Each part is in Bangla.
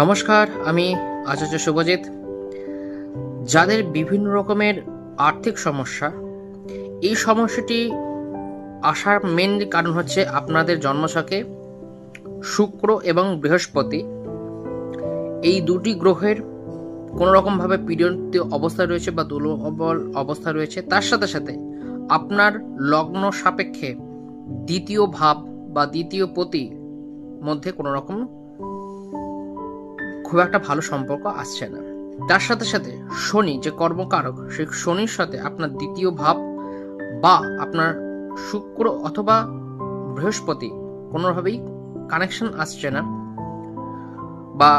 নমস্কার, আমি আচার্য শুভজিৎ। যাদের বিভিন্ন রকমের আর্থিক সমস্যা, এই সমস্যাটি আসার মেনলি কারণ হচ্ছে আপনাদের জন্মছকে শুক্র এবং বৃহস্পতি এই দুটি গ্রহের কোনো রকমভাবে পীড়িত অবস্থা রয়েছে বা দুর্বল অবস্থা রয়েছে। তার সাথে সাথে আপনার লগ্ন সাপেক্ষে দ্বিতীয় ভাব বা দ্বিতীয় পতি মধ্যে কোনো রকম খুব একটা ভালো সম্পর্ক আসছে না। তার সাথে সাথে শনি যে কর্মকারক, সেই শনির সাথে আপনার দ্বিতীয় ভাব বা আপনার শুক্র অথবা বৃহস্পতি কোনোভাবেই কানেকশন আসছে না বা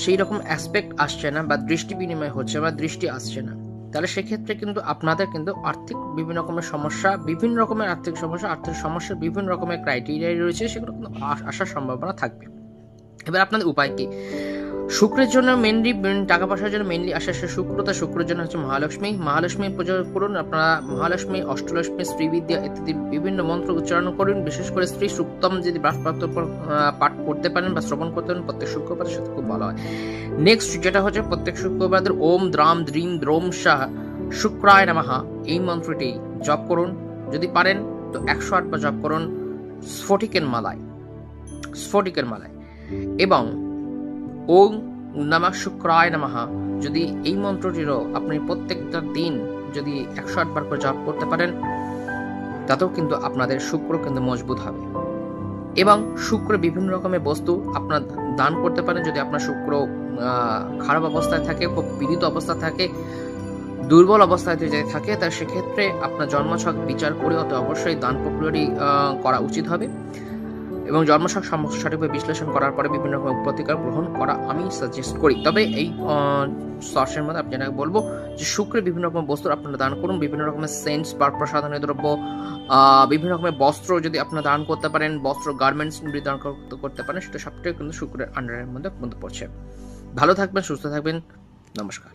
সেই রকম অ্যাসপেক্ট আসছে না বা দৃষ্টি বিনিময় হচ্ছে বা দৃষ্টি আসছে না, তাহলে সেক্ষেত্রে কিন্তু আপনাদের কিন্তু আর্থিক বিভিন্ন রকমের সমস্যা, বিভিন্ন রকমের আর্থিক সমস্যার বিভিন্ন রকমের ক্রাইটেরিয়া রয়েছে, সেগুলো কিন্তু আসার সম্ভাবনা থাকবে। এবার আপনাদের উপায় কি? শুক্রের জন্য মেনলি টাকা পয়সার জন্য মেনলি আসে শুক্রতা। শুক্রের জন্য হচ্ছে মহালক্ষ্মী পুজো করুন। আপনারা মহালক্ষ্মী, অষ্টলক্ষ্মী, শ্রীবিদ্যা ইত্যাদি বিভিন্ন মন্ত্র উচ্চারণ করুন। বিশেষ করে শ্রী সুক্তম যদি পাঠ করতে পারেন বা শ্রবণ করতে পারেন প্রত্যেক শুক্রবারের সাথে খুব ভালো হয়। নেক্সট যেটা হচ্ছে প্রত্যেক শুক্রবারের ওম দ্রাম দ্রিম দ্রোম শাহ শুক্রায় নমঃ এই মন্ত্রটি জপ করুন। যদি পারেন তো 108 বার জপ করুন স্ফটিকের মালায়। এবং ওম নমঃ শুক্রায় নমঃ যদি এই মন্ত্রটিরও আপনি প্রত্যেকটা দিন যদি 108 বার করে জপ করতে পারেন, তাতেও কিন্তু আপনাদের শুক্র কিন্তু মজবুত হবে। এবং শুক্র বিভিন্ন রকমের বস্তু আপনার দান করতে পারেন। যদি আপনার শুক্র খারাপ অবস্থায় থাকে, খুব পীড়িত অবস্থায় থাকে, দুর্বল অবস্থায় যদি থাকে, তাহলে সেক্ষেত্রে আপনার জন্মছক বিচার করে অত অবশ্যই দান প্রক্রিয়াটি করা উচিত হবে এবং জন্মছক সঠিকভাবে বিশ্লেষণ করার পরে বিভিন্ন রকম প্রতিকার গ্রহণ করা আমি সাজেস্ট করি। তবে এই সর্ষের মধ্যে আপনাকে বলবো যে শুক্রের বিভিন্ন রকম বস্তু আপনারা দান করুন। বিভিন্ন রকমের সেন্টস বা প্রসাধনীয় দ্রব্য, বিভিন্ন রকমের বস্ত্র যদি আপনারা দান করতে পারেন, বস্ত্র গার্মেন্টস যদি দান করতে পারেন, সেটা সবটাই কিন্তু শুক্রের আন্ডারের মধ্যে পড়ছে। ভালো থাকবেন, সুস্থ থাকবেন। নমস্কার।